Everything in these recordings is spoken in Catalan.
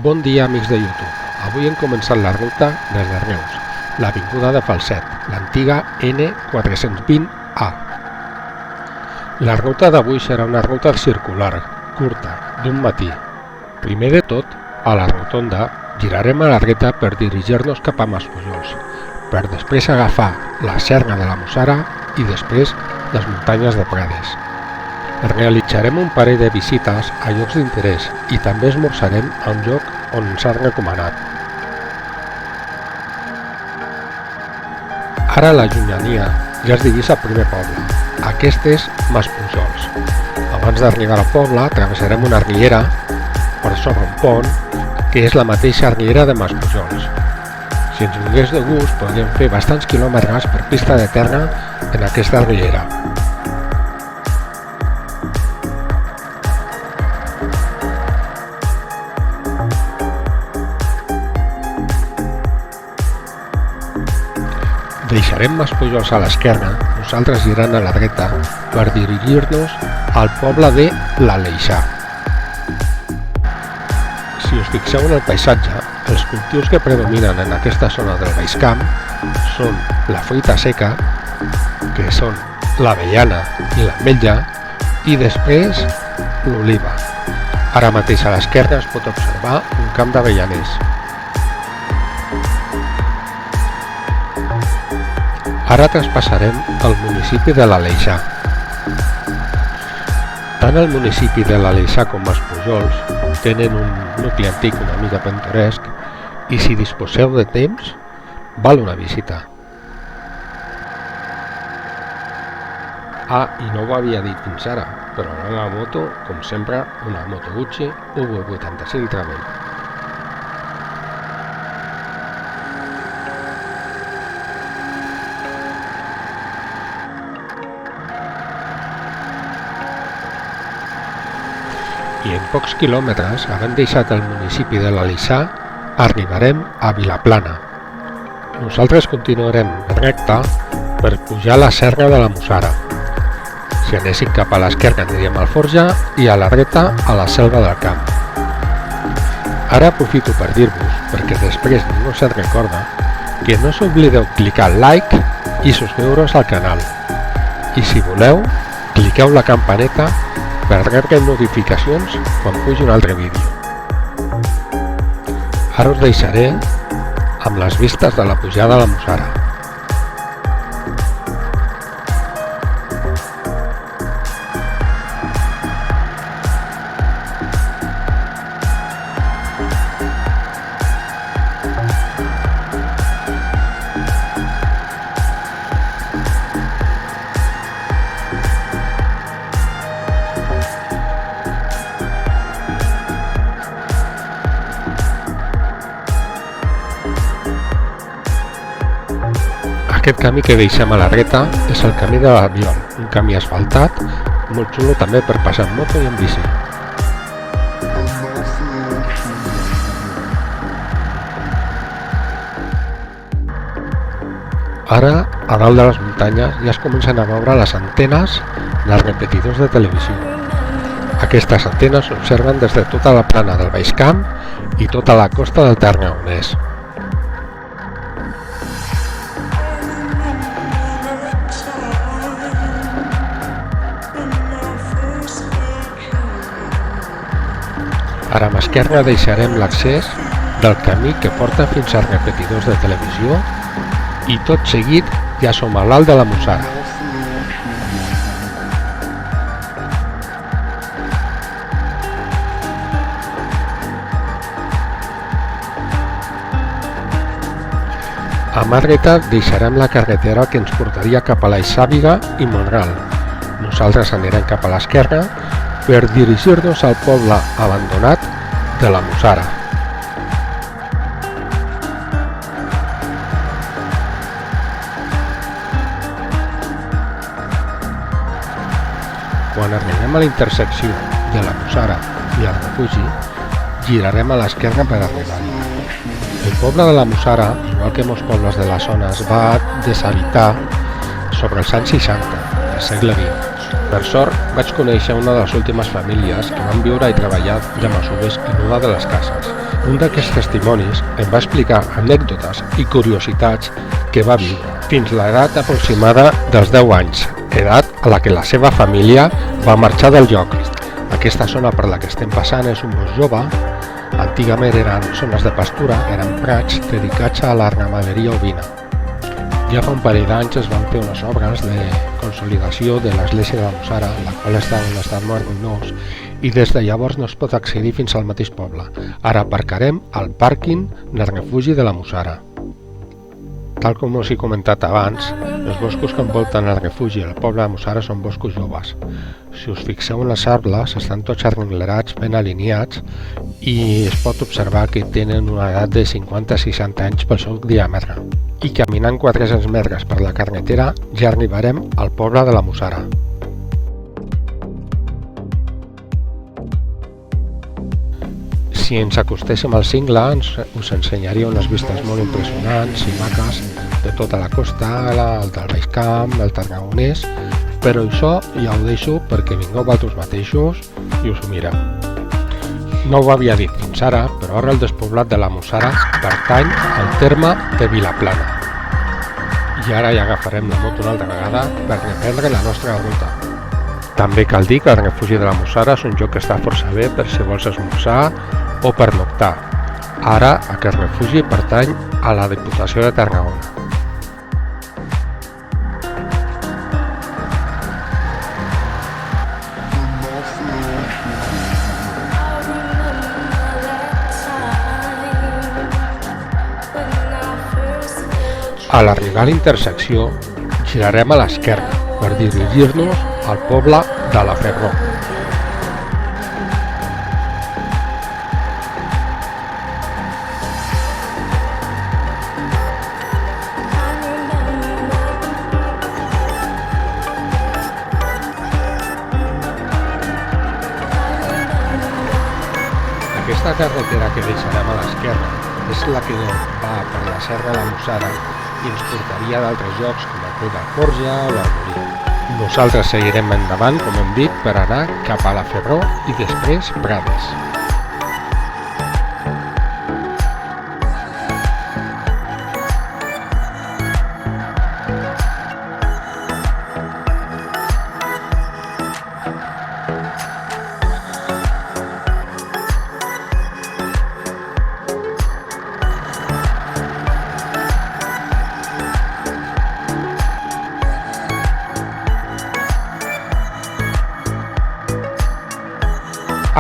Bon dia, amics de YouTube. Avui hem començat la ruta des de Reus, l'avinguda de Falset, l'antiga N420A. La ruta d'avui serà una ruta circular, curta, d'un matí. Primer de tot, a la rotonda, girarem a la dreta per dirigir-nos cap a Maspujols, per després agafar la Serra de la Mussara i després les muntanyes de Prades. Realitzarem un parell de visites a llocs d'interès i també esmorzarem a un lloc on ens han recomanat. Ara a la llunyania ja es divisa el primer poble. Aquest és Maspujols. Abans d'arribar al poble travessarem una riera per sobre un pont que és la mateixa riera de Maspujols. Si ens vingués de gust podríem fer bastants quilòmetres per pista de terra en aquesta riera. Deixarem Maspujols a l'esquerra, nosaltres girant a la dreta per dirigir-nos al poble de l'Aleixar. Si us fixeu en el paisatge, els cultius que predominen en aquesta zona del Baix Camp són la fruita seca, que són l'avellana i l'ametlla, i després l'oliva. Ara mateix a l'esquerra es pot observar un camp d'avellaners. Ara traspassarem el municipi de l'Aleixar. Tant el municipi de l'Aleixar com Maspujols tenen un nucli antic una mica pintoresc i si disposeu de temps, val una visita. I no ho havia dit fins ara, però a la moto, com sempre, una Moto Guzzi V85 Travel. I en pocs quilòmetres, havent deixat el municipi de l'Aleixar, arribarem a Vilaplana. Nosaltres continuarem recte per pujar la Serra de la Mussara. Si anéssim cap a l'esquerra aniríem al Forja i a la dreta a la Selva del Camp. Ara aprofito per dir-vos, perquè després no se'n recorda, que no s'oblideu clicar like i subscriure-us al canal. I si voleu, cliqueu la campaneta per rebre notificacions quan pugi un altre vídeo. Ara us deixaré amb les vistes de la pujada a la Mussara. Aquest camí que deixem a la dreta és el camí de l'Albiol, un camí asfaltat, molt xulo també per passar en moto i en bici. Ara, a dalt de les muntanyes, ja es comencen a veure les antenes dels repetidors de televisió. Aquestes antenes s'observen des de tota la plana del Baix Camp i tota la costa del Tarragonès. Ara a mà esquerra deixarem l'accés del camí que porta fins als repetidors de televisió i tot seguit ja som a l'alt de la Mussara. A mà dreta deixarem la carretera que ens portaria cap a l'Eixàviga i Mont-ral. Nosaltres anirem cap a l'esquerra per dirigir-nos al poble abandonat de la Mussara. Quan arribem a la intersecció de la Mussara i el refugi, girarem a l'esquerra per arribar-hi. El poble de la Mussara, igual que molts pobles de la zona, es va deshabitar sobre els anys 60 del segle XX. Per sort, vaig conèixer una de les últimes famílies que van viure i treballar de masovers en una de les cases. Un d'aquests testimonis em va explicar anècdotes i curiositats que va viure fins l'edat aproximada dels 10 anys, edat a la que la seva família va marxar del lloc. Aquesta zona per la que estem passant és un bosc jove. Antigament eren zones de pastura, eren prats dedicats a la ramaderia ovina. Ja fa un parell d'anys es van fer unes obres de consolidació de l'església de la Mussara, la qual estava en estat molt ruïnós, i des de llavors no es pot accedir fins al mateix poble. Ara aparcarem al pàrquing del refugi de la Mussara. Tal com us he comentat abans, els boscos que envolten el refugi i el poble de Mussara són boscos joves. Si us fixeu en els arbres, estan tots arrenglerats, ben alineats, i es pot observar que tenen una edat de 50-60 anys pel seu diàmetre. I caminant 400 metres per la carretera ja arribarem al poble de la Mussara. Si ens acostéssim al cingle, us ensenyaria unes vistes molt impressionants i maques de tota la costa, el del Baix Camp, el Tarragonès, però això ja ho deixo perquè vingueu vosaltres mateixos i us ho mireu. No ho havia dit fins ara, però ara el despoblat de la Mussara pertany al terme de Vilaplana. I ara ja agafarem la moto una altra vegada per reprendre la nostra ruta. També cal dir que el refugi de la Mussara és un lloc que està força bé per si vols esmorzar o pernoctar. Ara aquest refugi pertany a la Diputació de Tarragona. A l'arribar a la intersecció, girarem a l'esquerra per dirigir-nos al poble de la Febró. Aquesta carretera que deixarem a l'esquerra és la que va per la Serra de la Mussara i ens portaria a d'altres llocs com el Coll d'Alforja o el Molí. Nosaltres seguirem endavant, com hem dit, per anar cap a la Febró i després Prades.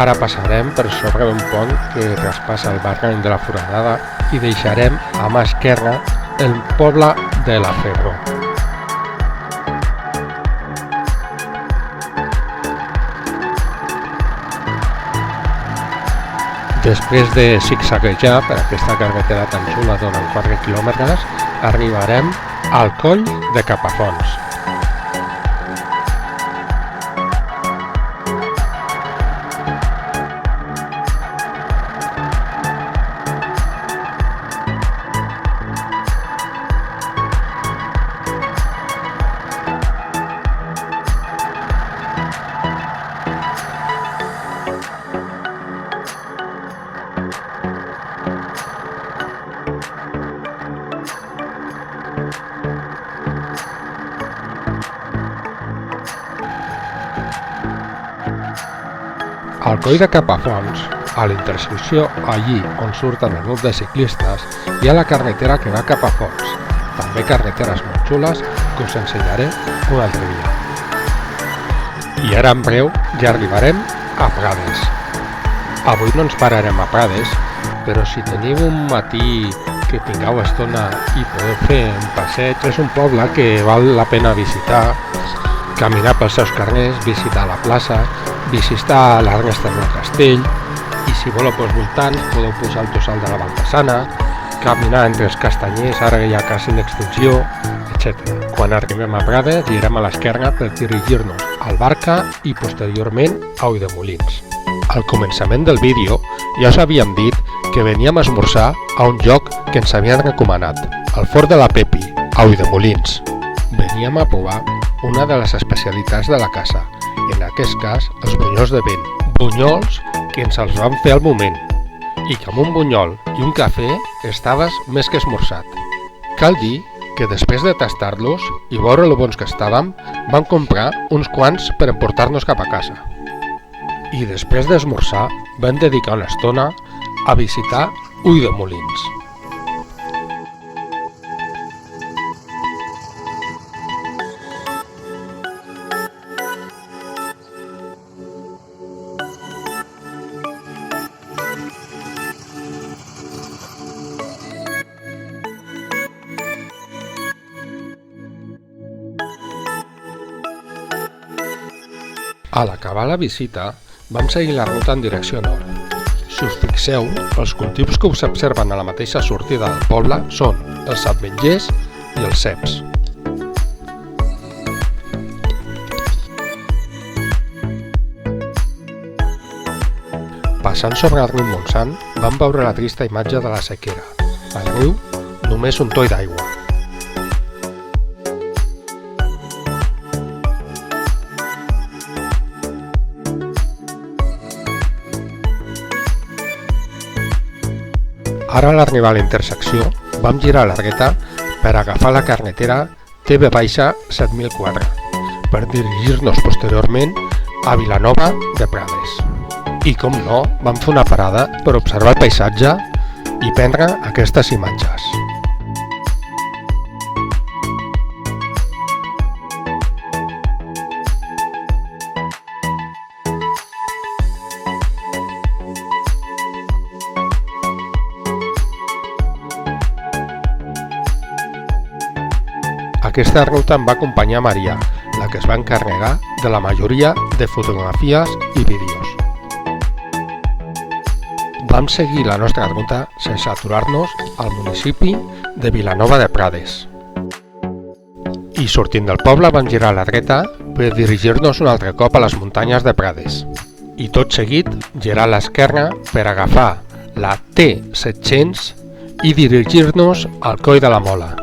Ara passarem per sobre d'un pont que traspassa el barranc de la Foradada i deixarem a mà esquerra el poble de la Febró. Després de zigzaguejar per aquesta carretera tan xula durant 4 quilòmetres, arribarem al Coll de Capafons. Al Coll de Capafons, a la intersecció allí on surten el grup de ciclistes, hi ha la carretera que va cap a Fons, també carreteres molt xules que us ensenyaré un altre dia. I ara en breu ja arribarem a Prades. Avui no ens pararem a Prades, però si teniu un matí que tingueu estona i podeu fer un passeig, és un poble que val la pena visitar, caminar pels seus carrers, visitar la plaça, visitar les restes del castell i si voleu pels voltants podeu pujar al tossal de la Baltasana, caminar entre els castanyers, ara ja quasi en extinció, etc. Quan arribem a Prades girem a l'esquerra per dirigir-nos al Barca i posteriorment a Ulldemolins. Al començament del vídeo ja us havíem dit que veníem a esmorzar a un lloc que ens havien recomanat, el Fort de la Pepi, a Ulldemolins. Veníem a provar una de les especialitats de la casa, i en aquest cas els bunyols de vent. Bunyols que ens els vam fer al moment, i que amb un bunyol i un cafè estaves més que esmorzat. Cal dir que després de tastar-los i veure lo bons que estàvem, vam comprar uns quants per emportar-nos cap a casa. I després d'esmorzar vam dedicar una estona a visitar Ulldemolins. A l'acabar la visita, vam seguir la ruta en direcció nord. Si us fixeu, els cultius que us observen a la mateixa sortida del poble són els ametllers i els ceps. Passant sobre el riu Montsant, vam veure la trista imatge de la sequera. Al riu, només un toll d'aigua. Ara a l'arribar a la intersecció vam girar a la dreta per agafar la carretera TV-7004 per dirigir-nos posteriorment a Vilanova de Prades. I com no, vam fer una parada per observar el paisatge i prendre aquestes imatges. Aquesta ruta em va acompanyar Maria, la que es va encarregar de la majoria de fotografies i vídeos. Vam seguir la nostra ruta sense aturar-nos al municipi de Vilanova de Prades. I sortint del poble vam girar a la dreta per dirigir-nos un altre cop a les muntanyes de Prades. I tot seguit girar a l'esquerra per agafar la T700 i dirigir-nos al Coll de la Mola.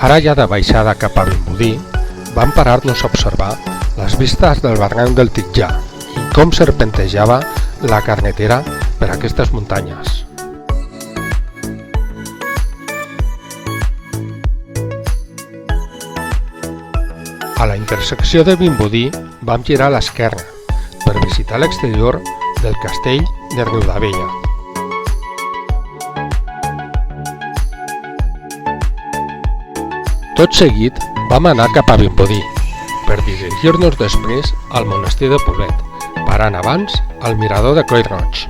Ara ja de baixada cap a Vimbodí, vam parar-nos a observar les vistes del barranc del Titjà i com serpentejava la carretera per aquestes muntanyes. A la intersecció de Vimbodí vam girar a l'esquerra per visitar l'exterior del castell de Riudabella. Tot seguit vam anar cap a Vimbodí per dirigir-nos després al monestir de Poblet, parant abans al mirador de Coll Roig.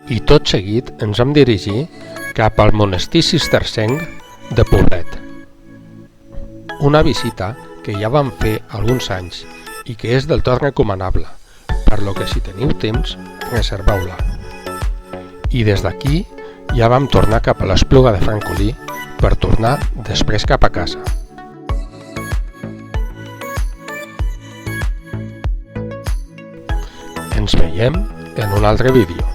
I tot seguit ens vam dirigir cap al monestir cistercenc de Poblet. Una visita que ja vam fer alguns anys i que és del tot recomanable, per lo que si teniu temps, reserveu-la. I des d'aquí ja vam tornar cap a l'Espluga de Francolí per tornar després cap a casa. Ens veiem en un altre vídeo.